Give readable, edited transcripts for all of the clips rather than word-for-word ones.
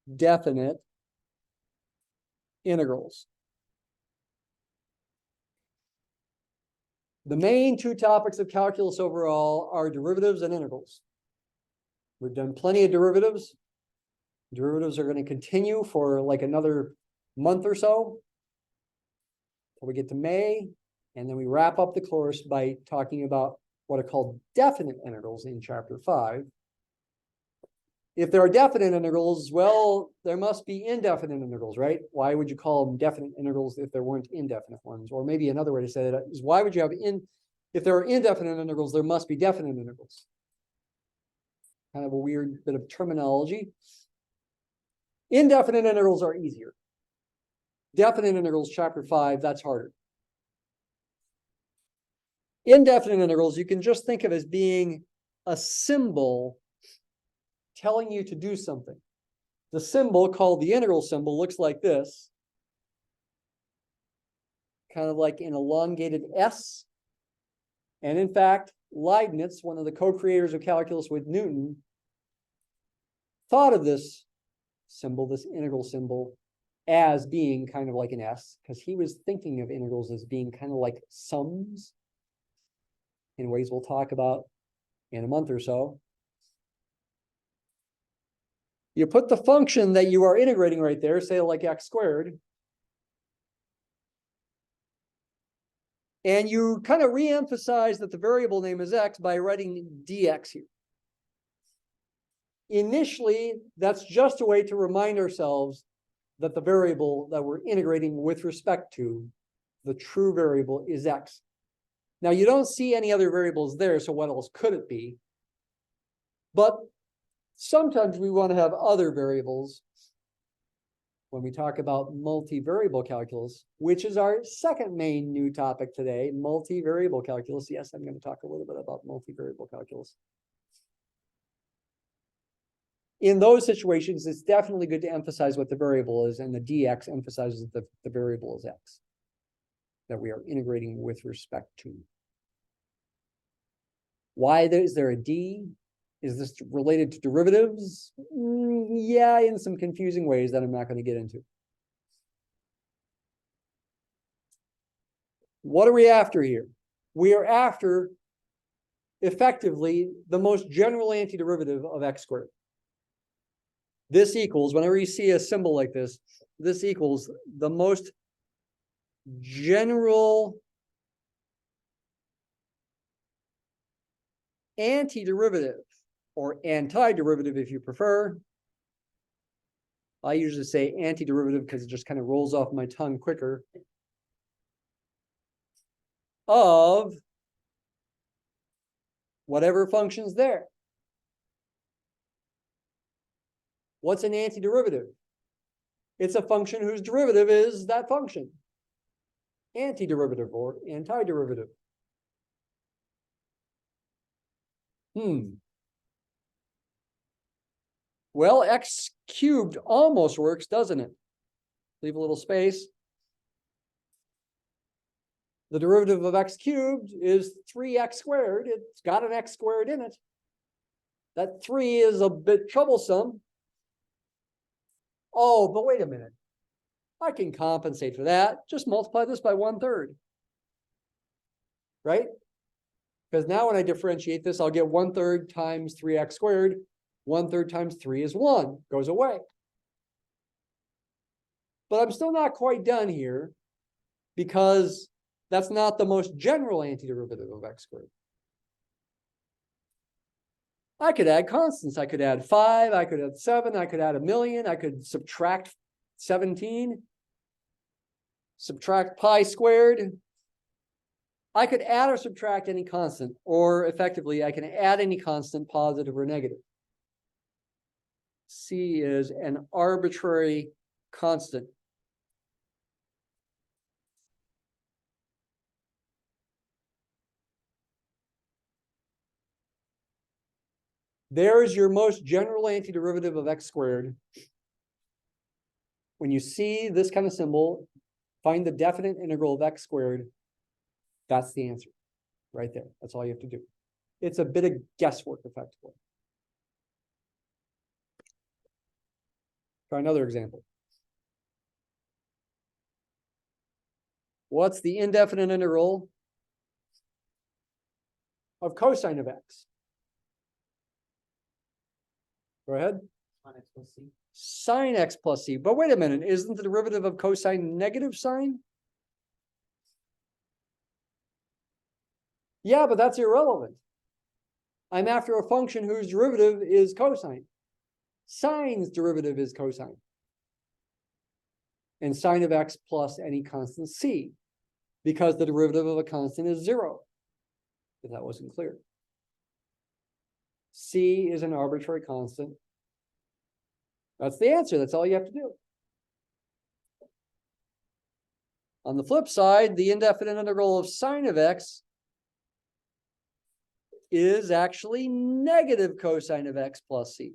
indefinite integrals. The main two topics of calculus overall are derivatives and integrals. We've done plenty of derivatives. Derivatives are going to continue for like another month or so until we get to May, and then we wrap up the course by talking about what are called definite integrals in chapter 5. If there are definite integrals, well, there must be indefinite integrals, right? Why would you call them definite integrals if there weren't indefinite ones? Or maybe another way to say that is, why would you have if there are indefinite integrals, there must be definite integrals. Kind of a weird bit of terminology. Indefinite integrals are easier. Definite integrals, chapter 5, that's harder. Indefinite integrals, you can just think of as being a symbol telling you to do something. The symbol, called the integral symbol, looks like this. Kind of like an elongated S. And in fact, Leibniz, one of the co-creators of calculus with Newton, thought of this symbol, this integral symbol, as being kind of like an S, because he was thinking of integrals as being kind of like sums, in ways we'll talk about in a month or so. You put the function that you are integrating right there, say like x squared, and you kind of re-emphasize that the variable name is x by writing dx here. Initially, that's just a way to remind ourselves that the variable that we're integrating with respect to, the true variable, is x. Now, you don't see any other variables there, so what else could it be? But sometimes we want to have other variables when we talk about multivariable calculus, which is our second main new topic today, multivariable calculus. Yes, I'm going to talk a little bit about multivariable calculus. In those situations, it's definitely good to emphasize what the variable is, and the dx emphasizes that the variable is x, that we are integrating with respect to. Why is there a d? Is this related to derivatives? Yeah, in some confusing ways that I'm not going to get into. What are we after here? We are after, effectively, the most general antiderivative of x squared. This equals, whenever you see a symbol like this, this equals the most general antiderivative, or antiderivative if you prefer. I usually say antiderivative because it just kind of rolls off my tongue quicker. Of whatever function's there. What's an antiderivative? It's a function whose derivative is that function. Antiderivative or antiderivative. Well, x cubed almost works, doesn't it? Leave a little space. The derivative of x cubed is 3x squared. It's got an x squared in it. That 3 is a bit troublesome. Oh, but wait a minute. I can compensate for that. Just multiply this by 1/3. Right? Because now when I differentiate this, I'll get 1/3 times 3x squared. 1/3 times 3 is 1. Goes away. But I'm still not quite done here, because that's not the most general antiderivative of x squared. I could add constants. I could add 5. I could add 7. I could add 1,000,000. I could subtract 17. Subtract pi squared. I could add or subtract any constant, or effectively, I can add any constant, positive or negative. C is an arbitrary constant. There's your most general antiderivative of x squared. When you see this kind of symbol, find the definite integral of x squared. That's the answer right there. That's all you have to do. It's a bit of guesswork, effectively. Try another example. What's the indefinite integral of cosine of x? Go ahead. Sine x plus c. But wait a minute, isn't the derivative of cosine negative sine? Yeah, but that's irrelevant. I'm after a function whose derivative is cosine. Sine's derivative is cosine. And sine of x plus any constant c, because the derivative of a constant is 0, if that wasn't clear. C is an arbitrary constant. That's the answer. That's all you have to do. On the flip side, the indefinite integral of sine of x is actually negative cosine of x plus c.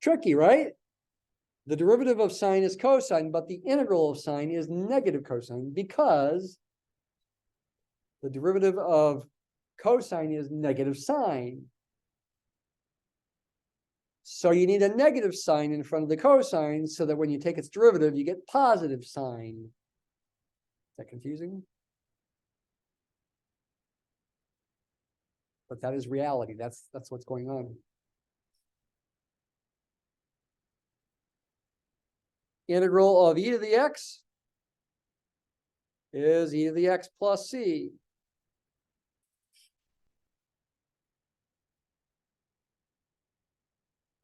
Tricky, right? The derivative of sine is cosine, but the integral of sine is negative cosine because the derivative of cosine is negative sine. So you need a negative sign in front of the cosine so that when you take its derivative, you get positive sine. Is that confusing? But that is reality. That's what's going on. Integral of e to the x is e to the x plus c.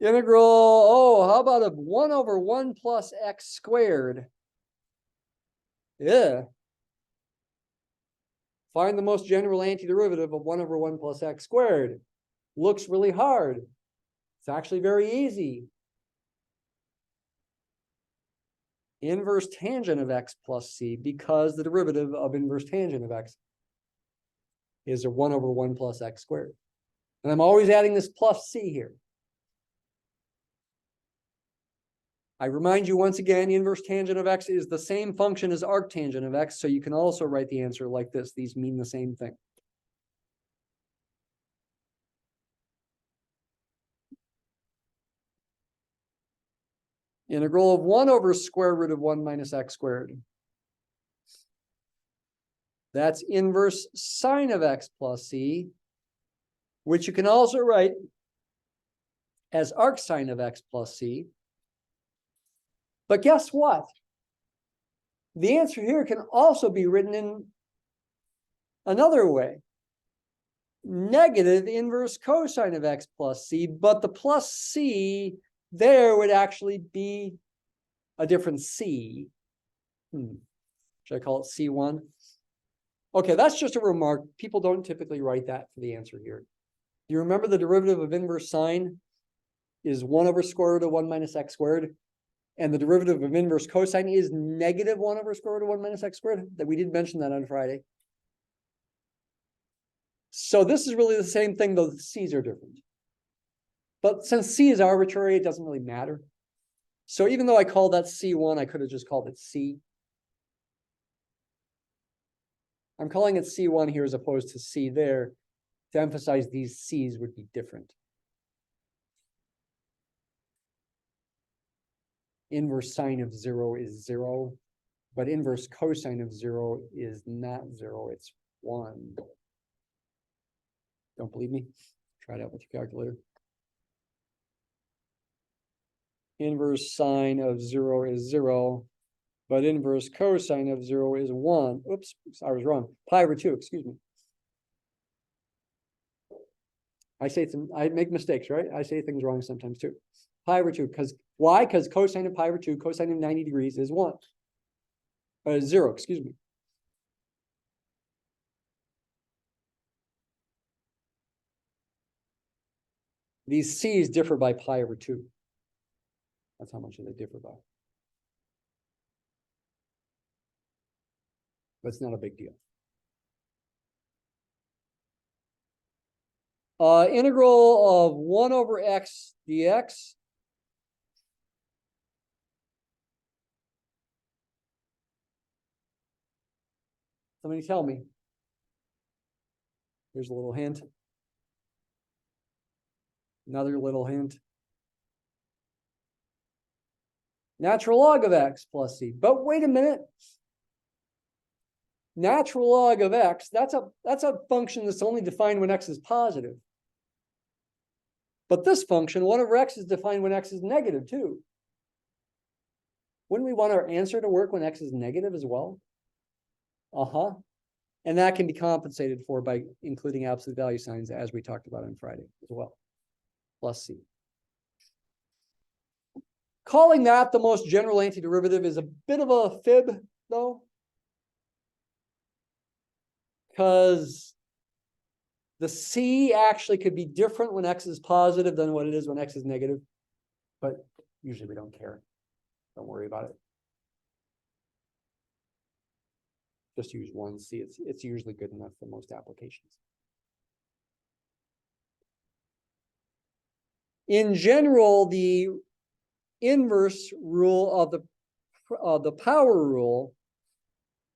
Integral, oh, how about a 1 over 1 plus x squared? Yeah. Find the most general antiderivative of 1 over 1 plus x squared. Looks really hard. It's actually very easy. Inverse tangent of x plus c, because the derivative of inverse tangent of x is a 1 over 1 plus x squared. And I'm always adding this plus c here. I remind you once again, inverse tangent of x is the same function as arctangent of x, so you can also write the answer like this. These mean the same thing. Integral of 1 over square root of 1 minus x squared. That's inverse sine of x plus c, which you can also write as arcsine of x plus c. But guess what? The answer here can also be written in another way. Negative inverse cosine of x plus c, but the plus c there would actually be a different c. Should I call it C1? Okay, that's just a remark. People don't typically write that for the answer here. Do you remember the derivative of inverse sine is 1 over square root of 1 minus x squared? And the derivative of inverse cosine is negative 1 over square root of 1 minus x squared. That we did mention that on Friday. So this is really the same thing, though the c's are different. But since c is arbitrary, it doesn't really matter. So even though I called that C1, I could have just called it C. I'm calling it C1 here as opposed to C there to emphasize these C's would be different. Inverse sine of 0 is 0, but inverse cosine of 0 is not 0, it's 1. Don't believe me? Try it out with your calculator. Inverse sine of 0 is 0, but inverse cosine of 0 is 1. Oops, I was wrong. Pi over 2, excuse me. I make mistakes, right? I say things wrong sometimes too. Pi over 2, because why? Because cosine of pi over 2, cosine of 90 degrees is 1. 0, excuse me. These C's differ by pi over 2. That's how much they differ by. But it's not a big deal. Integral of 1 over x dx. Somebody tell me. Here's a little hint. Another little hint. Natural log of x plus c. But wait a minute. Natural log of x, that's a function that's only defined when x is positive. But this function, 1 over x, is defined when x is negative too. Wouldn't we want our answer to work when x is negative as well? Uh-huh. And that can be compensated for by including absolute value signs, as we talked about on Friday as well. Plus c. Calling that the most general antiderivative is a bit of a fib, though. Because the c actually could be different when x is positive than what it is when x is negative. But usually we don't care. Don't worry about it. Just use 1c. It's usually good enough for most applications. In general, the inverse rule of the power rule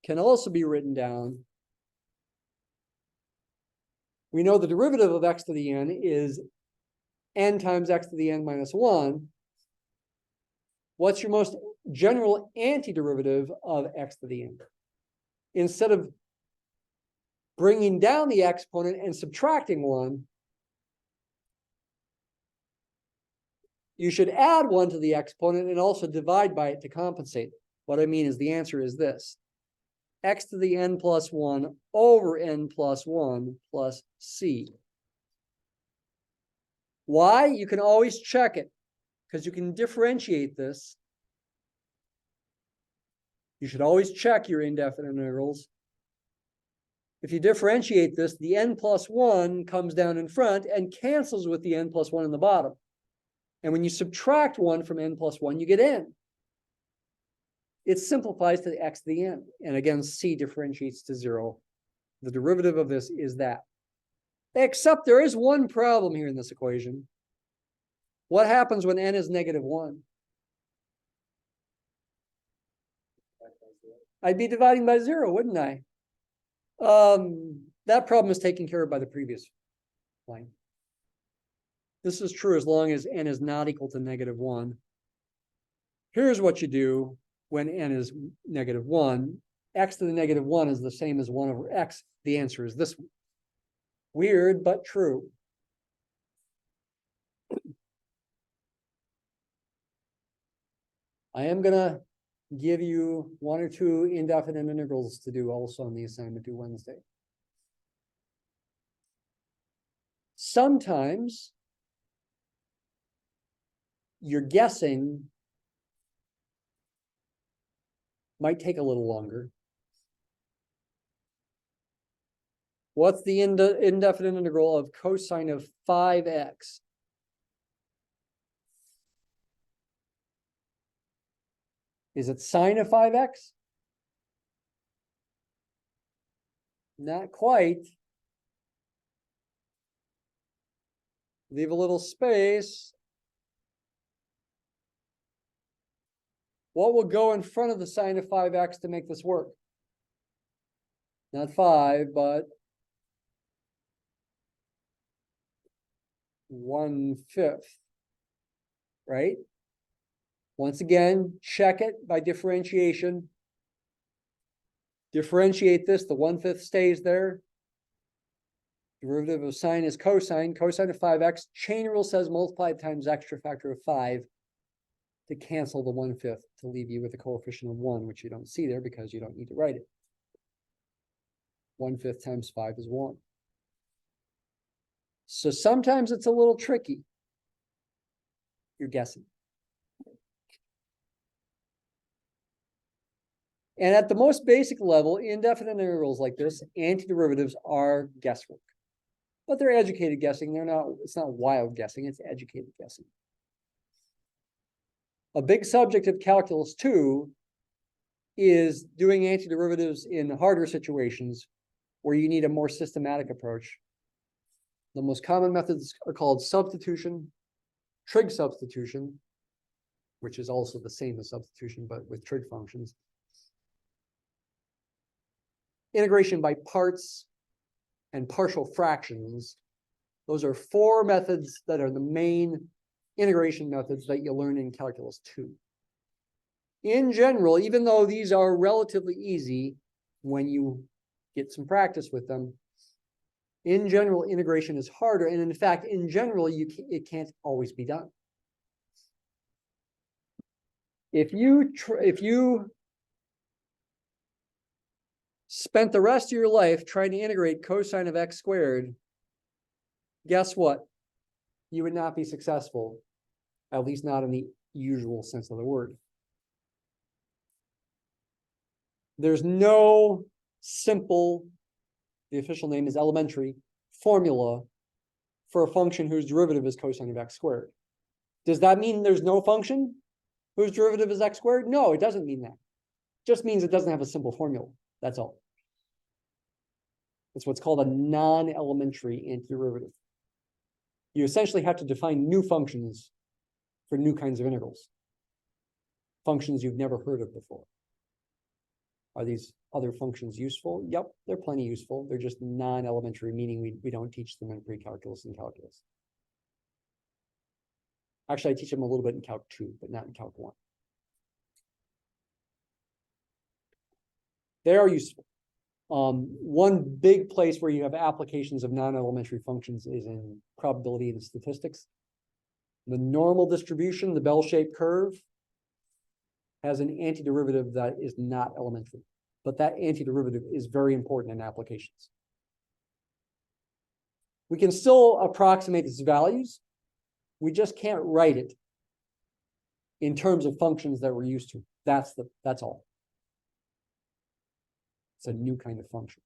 can also be written down. We know the derivative of x to the n is n times x to the n minus 1. What's your most general antiderivative of x to the n? Instead of bringing down the exponent and subtracting 1, you should add 1 to the exponent and also divide by it to compensate. What I mean is the answer is this. X to the n plus 1 over n plus 1 plus c. Why? You can always check it, because you can differentiate this. You should always check your indefinite integrals. If you differentiate this, the n plus 1 comes down in front and cancels with the n plus 1 in the bottom. And when you subtract 1 from n plus 1, you get n. It simplifies to the x to the n. And again, c differentiates to 0. The derivative of this is that. Except there is one problem here in this equation. What happens when n is negative 1? I'd be dividing by 0, wouldn't I? That problem is taken care of by the previous line. This is true as long as n is not equal to negative 1. Here's what you do when n is negative 1. X to the negative 1 is the same as 1 over x. The answer is this one. Weird, but true. I am going to give you 1 or 2 indefinite integrals to do also on the assignment due Wednesday. Sometimes your guessing might take a little longer. What's the indefinite integral of cosine of 5x? Is it sine of 5x? Not quite. Leave a little space. What will go in front of the sine of 5x to make this work? Not 5, but 1/5, right? Once again, check it by differentiation. Differentiate this, the 1/5 stays there. Derivative of sine is cosine. Cosine of 5x. Chain rule says multiply times extra factor of 5 to cancel the 1/5 to leave you with a coefficient of 1, which you don't see there because you don't need to write it. 1/5 times 5 is 1. So sometimes it's a little tricky. You're guessing. And at the most basic level, indefinite integrals like this, antiderivatives are guesswork. But they're educated guessing. It's not wild guessing, it's educated guessing. A big subject of calculus 2 is doing antiderivatives in harder situations where you need a more systematic approach. The most common methods are called substitution, trig substitution, which is also the same as substitution, but with trig functions. Integration by parts and partial fractions, Those are four methods that are the main integration methods that you learn in Calculus 2. In general, even though these are relatively easy when you get some practice with them, in general, integration is harder. And in fact, in general, it can't always be done. If you spent the rest of your life trying to integrate cosine of x squared, guess what? You would not be successful, at least not in the usual sense of the word. There's no simple, the official name is elementary, formula for a function whose derivative is cosine of x squared. Does that mean there's no function whose derivative is x squared? No, it doesn't mean that. It just means it doesn't have a simple formula. That's all. It's what's called a non-elementary antiderivative. You essentially have to define new functions for new kinds of integrals. Functions you've never heard of before. Are these other functions useful? Yep, they're plenty useful. They're just non-elementary, meaning we don't teach them in pre-calculus and calculus. Actually, I teach them a little bit in Calc 2, but not in Calc 1. They are useful. One big place where you have applications of non-elementary functions is in probability and statistics. The normal distribution, the bell-shaped curve, has an antiderivative that is not elementary, but that antiderivative is very important in applications. We can still approximate its values. We just can't write it in terms of functions that we're used to. That's all. It's a new kind of function.